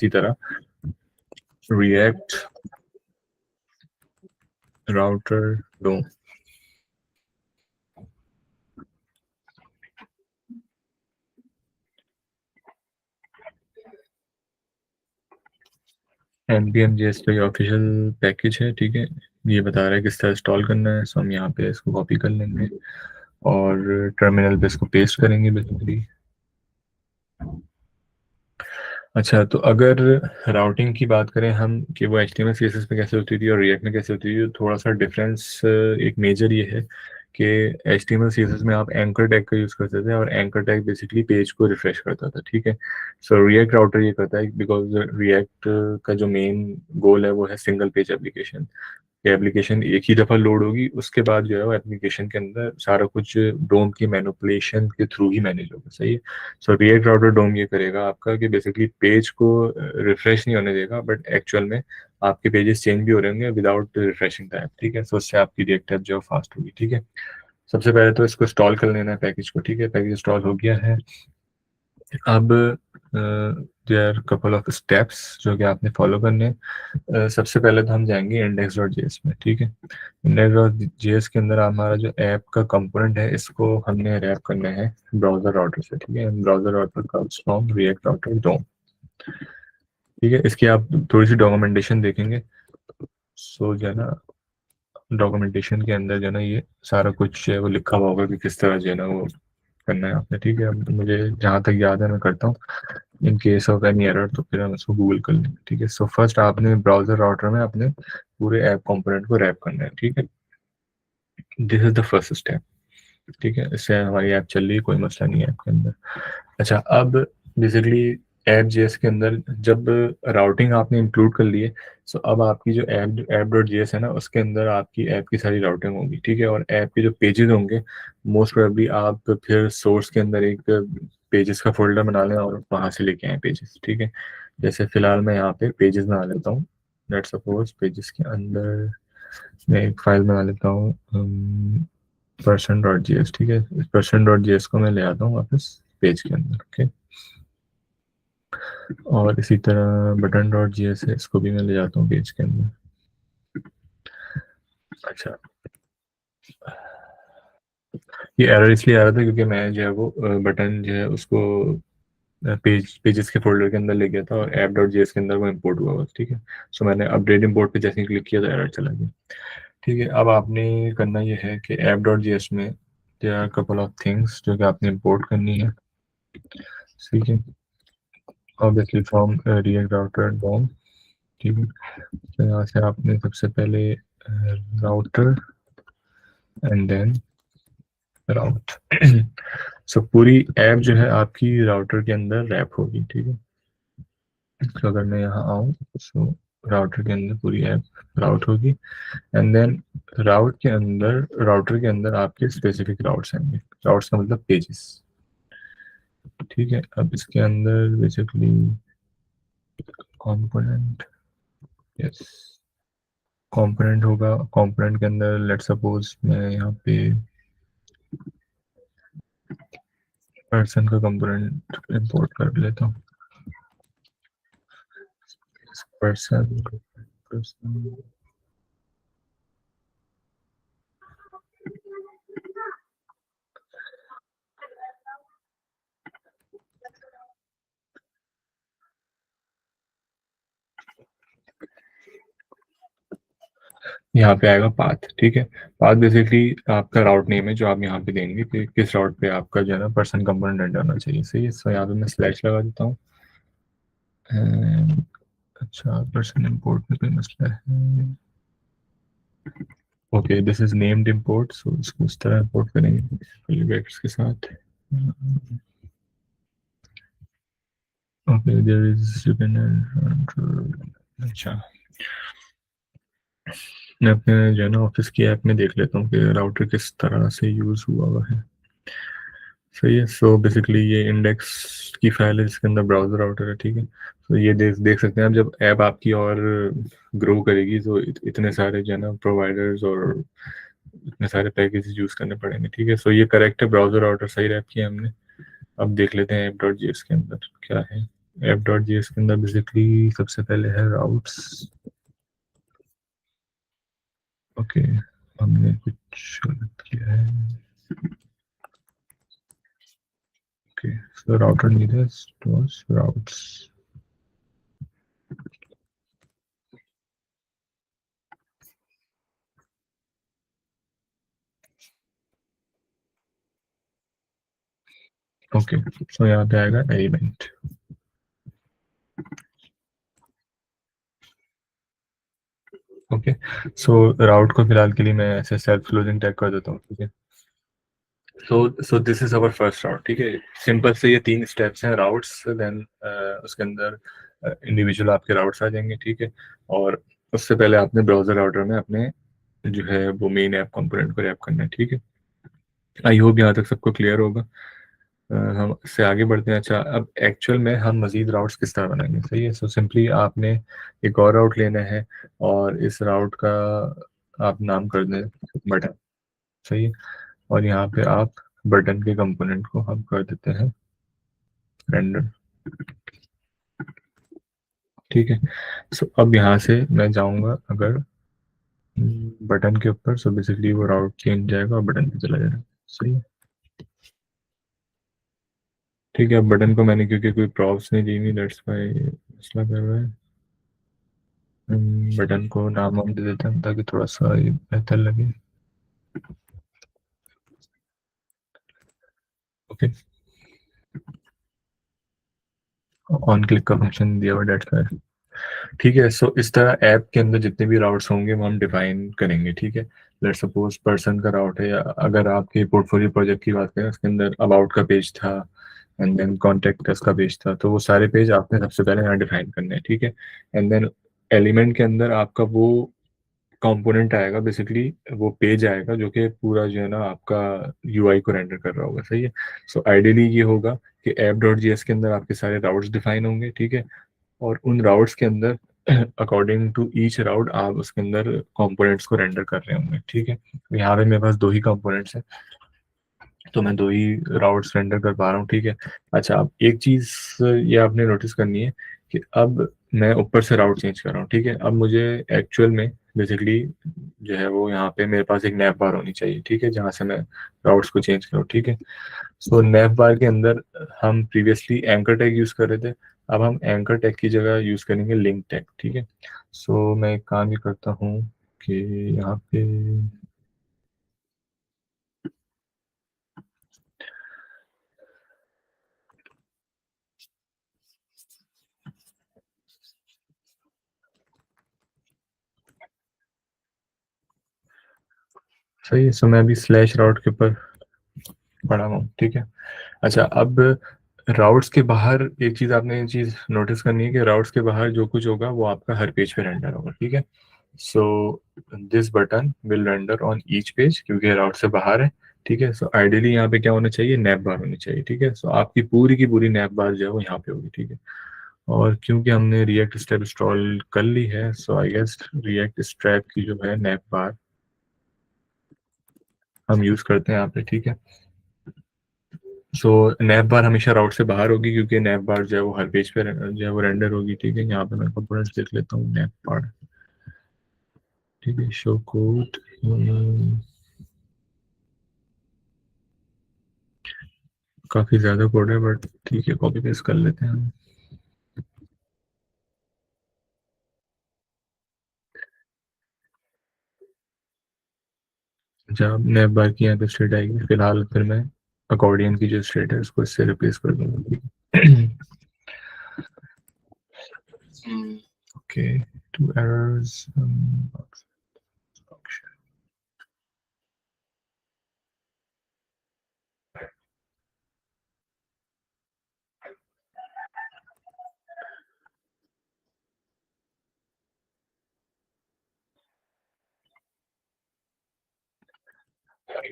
इसी तरह react router डोम। npm.js तो ये ऑफिशियल पैकेज है, ठीक है। ये बता रहा है किस तरह इंस्टॉल करना है, सो हम यहाँ पे इसको कॉपी कर लेंगे और टर्मिनल पे इसको पेस्ट करेंगे बेसिकली। अच्छा, तो अगर राउटिंग की बात करें हम कि वो HTML CSS पे कैसे होती थी और रिएक्ट में कैसे होती थी, तो थोड़ा सा डिफरेंस एक मेजर ये है कि HTML CSS में आप एंकर टैग का यूज़ करते थे और एंकर टैग बेसिकली पेज को रिफ्रेश करता था, ठीक है। सो रिएक्ट राउटर ये करता है बिकॉज रिएक्ट का जो मेन गोल है वो है सिंगल पेज एप्लीकेशन। एप्लीकेशन एक ही दफ़ा लोड होगी, उसके बाद जो है वो एप्लीकेशन के अंदर सारा कुछ डोम की मैनिपुलेशन के थ्रू ही मैनेज होगा, सही है। सो रिएक्ट राउटर डोम ये करेगा आपका कि बेसिकली पेज को रिफ्रेश नहीं होने देगा, बट एक्चुअल में आपके पेजेस चेंज भी हो रहे होंगे विदाउट रिफ्रेशिंग द ऐप, ठीक है। सो उससे आपकी रिएक्ट ऐप जो फास्ट होगी, ठीक है। सबसे पहले तो इसको इंस्टॉल कर लेना है पैकेज को, ठीक है। पैकेज इंस्टॉल हो गया है। अब देयर कपल ऑफ स्टेप्स जो कि आपने फॉलो करने हैं। सबसे पहले तो हम जाएंगे index.js में, ठीक है। index.js के अंदर हमारा जो ऐप का कंपोनेंट है इसको हमने रैप करना है ब्राउजर राउटर से, ठीक है। Browser router comes from React router DOM, ठीक है। इसकी आप थोड़ी सी डॉक्यूमेंटेशन देखेंगे। सो जो है ना, डॉक्यूमेंटेशन के अंदर जो है ना ये सारा कुछ है वो लिखा हुआ होगा कि किस तरह जो है ना वो करना है आपने, ठीक है। अब मुझे जहाँ तक याद है मैं करता हूँ। In case of any error तो फिर हम इसको गूगल कर लेंगे, ठीक है। सो फर्स्ट आपने ब्राउजर राउटर में अपने पूरे ऐप कंपोनेंट को रैप करना है, ठीक है। This is the first step, ठीक है। इससे हमारी ऐप चल रही है, कोई मसला नहीं है ऐप के अंदर। अच्छा, अब बेसिकली ऐप जेएस के अंदर जब राउटिंग आपने इंक्लूड कर ली है, सो अब आपकी जो ऐप डॉट जेएस है ना उसके अंदर आपकी ऐप की सारी राउटिंग होगी, ठीक है। और ऐप के जो पेजेस होंगे मोस्ट प्रोबेबली आप फिर सोर्स के अंदर एक पेजेस का फोल्डर बना लें और वहाँ से लेके आए पेजेस, ठीक है। जैसे फिलहाल मैं यहाँ पे पेजेस बना लेता हूँ। लेट्स सपोज पेजेस के अंदर मैं एक फाइल बना लेता हूँ person.js, ठीक है। इस person.js को मैं ले आता हूँ वापस पेज के अंदर, ओके। और इसी तरह button.js है, इसको भी मैं ले जाता हूँ पेज के अंदर। अच्छा, ये एरर इसलिए आ रहा था क्योंकि मैं जो है वो बटन जो है उसको पेजेस के फोल्डर के अंदर ले गया था और ऐप डॉट जेएस के अंदर वो इंपोर्ट हुआ हुआ, ठीक है। सो मैंने अपडेट इंपोर्ट पे जैसे ही क्लिक किया तो एरर चला गया, ठीक है। अब आपने करना ये है कि ऐप डॉट जेएस में there are couple of things जो कि आपने इंपोर्ट करनी है, ठीक है। Obviously from React router DOM, ठीक है। तो यहाँ से आपने सबसे पहले router and then route. So पूरी ऐप जो है आपकी राउटर के अंदर रैप होगी, ठीक है। तो अगर मैं यहाँ आऊँ सो राउटर के अंदर पूरी ऐप राउट होगी एंड देन राउटर के अंदर आपके स्पेसिफिक राउट्स आएंगे। राउट्स का मतलब पेजेस, ठीक है। अब इसके अंदर बेसिकली कंपोनेंट, यस, कंपोनेंट होगा। कंपोनेंट के अंदर लेट सपोज मैं यहाँ पे पर्सन का कंपोनेंट इंपोर्ट कर लेता हूँ। पर्सन पर्सन यहाँ पे आएगा पाथ, ठीक है। पाथ बेसिकली आपका राउट नेम है जो आप यहाँ पे देंगे कि किस राउट पे आपका जो है ना पर्सन कंपोनेंट रन करना चाहिए, सही है। सो यहाँ पे मैं स्लैश लगा देता हूँ। अच्छा, पर्सन इंपोर्ट में कोई मसला है। Okay, this is named import, so इसको इस तरह इंपोर्ट करेंगे ब्रैकेट्स के साथ। ओके, देयर इज अच्छा, मैं अपने जो है ना ऑफिस की ऐप में देख लेता हूँ कि राउटर किस तरह से यूज हुआ हुआ है, सही है। सो बेसिकली ये इंडेक्स की फाइल है जिसके अंदर ब्राउजर राउटर है, ठीक है। तो ये देख सकते हैं आप, जब ऐप आपकी और ग्रो करेगी तो इतने सारे जो है ना प्रोवाइडर्स और इतने सारे पैकेजेस यूज करने पड़ेंगे, ठीक है। सो ये करेक्ट है, ब्राउजर राउटर सही रैप किया हमने। अब देख लेते हैं ऐप डॉट जेएस के अंदर क्या है। एफ डॉट जी एस के अंदर बेसिकली सबसे पहले है राउट्स। ओके, हमने कुछ गलत किया है। Okay, so router needed was routes. Okay, so यहाँ पे आएगा एलिमेंट। ओके, सो राउट को फिलहाल के लिए मैं ऐसे सेल्फ क्लोजिंग टैग कर देता हूँ, ठीक है। So this is our first route, ठीक है। सिंपल से ये 3 स्टेप्स हैं राउट्स, देन उसके अंदर इंडिविजुअल आपके राउट्स आ जाएंगे, ठीक है। और उससे पहले आपने ब्राउजर राउटर में अपने जो है वो मेन ऐप कंपोनेंट को रैप करना है, ठीक है। आई होप यहाँ तक सबको क्लियर होगा। हम इससे आगे बढ़ते हैं। अच्छा, अब एक्चुअल में हम मजीद राउट्स किस तरह बनाएंगे, सही है। सो सिंपली आपने एक और राउट लेना है और इस राउट का आप नाम कर दें बटन, सही है। और यहाँ पे आप बटन के कंपोनेंट को हम कर देते हैं रेंडर, ठीक है। सो अब यहाँ से मैं जाऊँगा अगर बटन के ऊपर, सो बेसिकली वो राउट चेंज जाएगा और बटन पे चला जाएगा, सही है। ठीक है, अब बटन को मैंने क्योंकि कोई प्रॉप्स नहीं दी हुई, दैट्स व्हाई मसला कर रहा है। बटन को नाम वाम दे देते हैं ताकि थोड़ा सा ये बेहतर लगे। ओके, ऑन क्लिक का फंक्शन दिया हुआ, डेट्स व्हाई। ठीक है, सो इस तरह ऐप के अंदर जितने भी राउट्स होंगे वो हम डिफाइन करेंगे, ठीक है। लेट्स सपोज पर्सन का राउट है, या अगर आपके पोर्टफोलियो प्रोजेक्ट की बात करें उसके अंदर अबाउट का पेज था एंड देन कॉन्टेक्ट अस का पेज था, तो वो सारे पेज आपने सबसे पहले यहाँ डिफाइन करने हैं, ठीक है। एंड देन एलिमेंट के अंदर आपका वो कंपोनेंट आएगा, बेसिकली वो पेज आएगा जो कि पूरा जो है ना आपका यूआई को रेंडर कर रहा होगा, सही है। सो आइडियली ये होगा कि ऐप डॉट जी एस के अंदर आपके सारे राउट्स डिफाइन होंगे, ठीक है। और उन राउट्स के अंदर अकॉर्डिंग टू ईच राउट आप उसके अंदर कंपोनेंट्स को रेंडर कर रहे होंगे, ठीक है। यहाँ पे मेरे पास 2 ही कंपोनेंट्स हैं, तो मैं 2 ही राउट्स रेंडर कर पा रहा हूँ, ठीक है। अच्छा, अब एक चीज ये आपने नोटिस करनी है कि अब मैं ऊपर से राउट चेंज कर रहा हूँ, ठीक है। अब मुझे एक्चुअल में बेसिकली जो है वो यहाँ पे मेरे पास एक नैप बार होनी चाहिए, ठीक है, जहाँ से मैं राउट्स को चेंज करूँ, ठीक है। सो नैप बार के अंदर हम प्रीवियसली एंकर टैग यूज कर रहे थे, अब हम एंकर टैग की जगह यूज करेंगे लिंक टैग, ठीक है। सो मैं एक काम ये करता हूँ कि यहाँ पे सही है। सो मैं अभी स्लैश राउट के ऊपर पढ़ा हुआ हूँ, ठीक है। अच्छा, अब राउट्स के बाहर एक चीज आपने ये चीज नोटिस करनी है कि राउट्स के बाहर जो कुछ होगा वो आपका हर पेज पे रेंडर होगा, ठीक है। So this button will render on each page क्योंकि राउट से बाहर है, ठीक है। सो आइडियली यहाँ पे क्या होना चाहिए, नैप बार होनी चाहिए, ठीक है। सो आपकी पूरी की पूरी नैप बार जो है वो यहाँ पे होगी, ठीक है। और क्योंकि हमने रिएक्ट स्टेप इंस्टॉल कर ली है, सो आई गेस रिएक्ट स्ट्रैप की जो है नैप बार हम यूज करते हैं यहाँ पे, ठीक है। सो नैप बार हमेशा राउट से बाहर होगी क्योंकि नैप बार जो है वो हर पेज पे जो है वो रेंडर होगी, ठीक है। यहाँ पे मैं कंपोनेंट्स देख लेता हूँ, नैप बार, ठीक है। शो कोड, काफी ज्यादा कोड है बट ठीक है, कॉपी पेस्ट कर लेते हैं हम। जब नैप बार की यहाँ पे स्टेट आएगी, फिलहाल फिर मैं अकॉर्डियन की जो स्टेट है उसको इससे रिप्लेस कर दूंगा, ठीक है। ओके, 2 errors,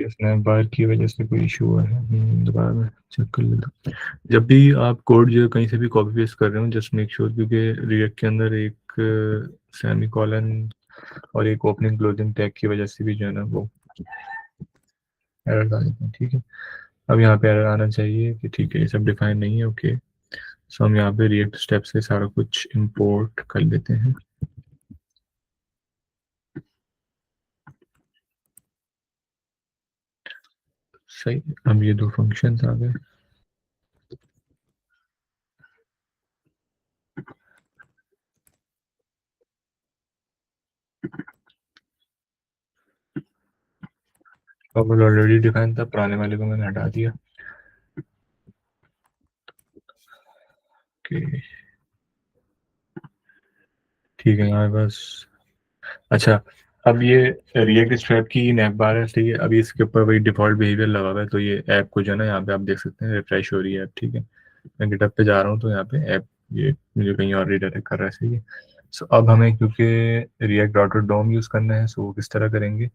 स्नैप बार की वजह से कोई इशू हुआ है। दोबारा मैं चेक कर लेता हूँ। जब भी आप कोड जो है कहीं से भी कॉपी पेस्ट कर रहे हो, जस्ट मेक श्योर, क्योंकि रिएक्ट के अंदर एक सेमी कॉलन और एक ओपनिंग क्लोजिंग टैग की वजह से भी जो है ना वो एरर आ जाते हैं, ठीक है। अब यहाँ पे एरर आना चाहिए कि ठीक है ये सब डिफाइन नहीं है, ओके। सो हम यहाँ पे रिएक्ट स्टेप से सारा कुछ इंपोर्ट कर लेते हैं। सही, अब ये दो फंक्शंस आ गए। बबल ऑलरेडी डिफाइन था, पुराने वाले को मैंने हटा दिया। ओके, ठीक है यहाँ बस। अच्छा, अब ये रिएक्ट स्ट्रैप की नैप बार है, ठीक है। अभी इसके ऊपर वही डिफॉल्ट बिहेवियर लगा हुआ है, तो ये ऐप को जो है ना, यहाँ पे आप देख सकते हैं रिफ्रेश हो रही है ऐप, ठीक है। मैं गिटहब पे जा रहा हूँ तो यहाँ पे ऐप ये मुझे कहीं और रिडायरेक्ट कर रहा है, सही है। सो अब हमें क्योंकि रिएक्ट डॉट डॉम यूज़ करना है, सो वो किस तरह करेंगे।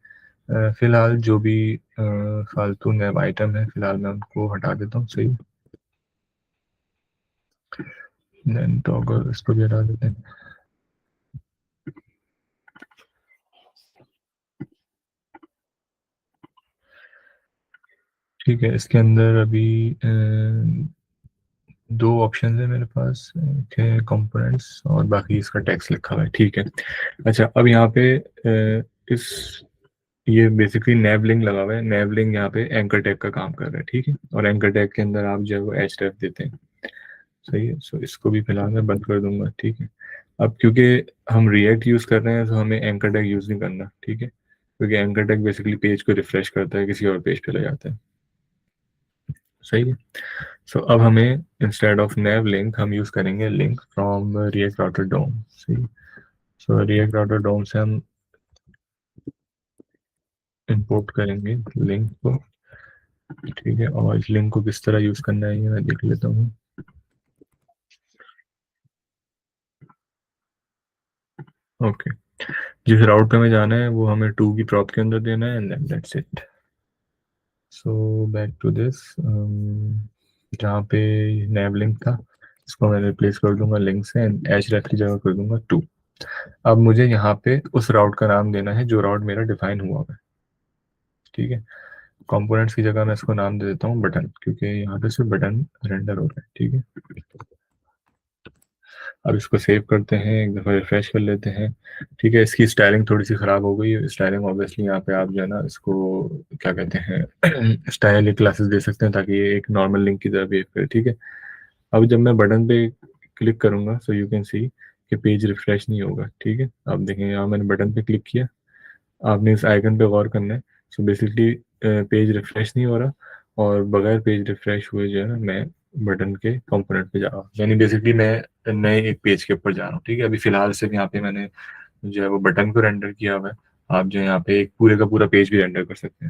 फिलहाल जो भी फालतू नैप आइटम है, फिलहाल मैं उनको हटा देता हूँ, सही। देन टॉगल इसको भी हटा देते हैं। ठीक है, इसके अंदर अभी दो ऑप्शन है मेरे पास, एक है कंपोनेंट्स और बाकी इसका टेक्स्ट लिखा हुआ है, ठीक है। अच्छा, अब यहाँ पे इस ये बेसिकली नैव लिंक लगा हुआ है। नैव लिंक यहाँ पे एंकर टैग का काम कर रहा है, ठीक है। और एंकर टैग के अंदर आप जो है वो एच रेफ देते हैं, सही है। सो इसको भी फिलहाल मैं बंद कर दूंगा, ठीक है। अब क्योंकि हम रिएक्ट यूज कर रहे हैं, तो हमें एंकर टैग यूज नहीं करना, ठीक है, क्योंकि एंकर टैग बेसिकली पेज को रिफ्रेश करता है, किसी और पेज पे ले जाता है, सही है। सो अब हमें इंस्टेड ऑफ नैव लिंक हम यूज करेंगे लिंक फ्रॉम रिएक्ट राउटर डोम, सही। सो रिएक्ट राउटर डोम से हम इंपोर्ट करेंगे लिंक को, ठीक है। और इस लिंक को किस तरह यूज करना है ये मैं देख लेता हूँ। ओके, जिस राउट पे हमें जाना है वो हमें 2 की प्रॉप के अंदर देना है, and then that's it. So back to this, जहाँ पे नैव लिंक था, इसको मैं रिप्लेस कर दूंगा लिंक से, एंड एच रेफ की जगह कर दूंगा 2। अब मुझे यहाँ पे उस राउट का नाम देना है जो राउट मेरा डिफाइन हुआ है, ठीक है। कंपोनेंट्स की जगह मैं इसको नाम दे देता हूँ बटन, क्योंकि यहाँ पे सिर्फ बटन रेंडर हो रहा है, ठीक है। अब इसको सेव करते हैं, एक दफ़ा रिफ्रेश कर लेते हैं, ठीक है। इसकी स्टाइलिंग थोड़ी सी ख़राब हो गई है, स्टाइलिंग ऑब्वियसली यहाँ पे आप जो है ना इसको क्या कहते हैं स्टाइल क्लासेस दे सकते हैं, ताकि ये एक नॉर्मल लिंक की तरह बिहेव करे, ठीक है। अब जब मैं बटन पे क्लिक करूंगा, सो यू कैन सी कि पेज रिफ्रेश नहीं होगा, ठीक है। आप देखें यहाँ मैंने बटन पे क्लिक किया, आपने इस आइकन पे गौर करना है। सो बेसिकली पेज रिफ्रेश नहीं हो रहा, और बगैर पेज रिफ्रेश हुए जो है ना मैं बटन के कंपोनेंट पे जा रहा हूँ, यानी बेसिकली मैं नए एक पेज के ऊपर जा रहा हूँ, ठीक है। अभी फिलहाल सिर्फ यहाँ पे मैंने जो है वो बटन को रेंडर किया हुआ है। आप जो है यहाँ पे एक पूरे का पूरा पेज भी रेंडर कर सकते हैं।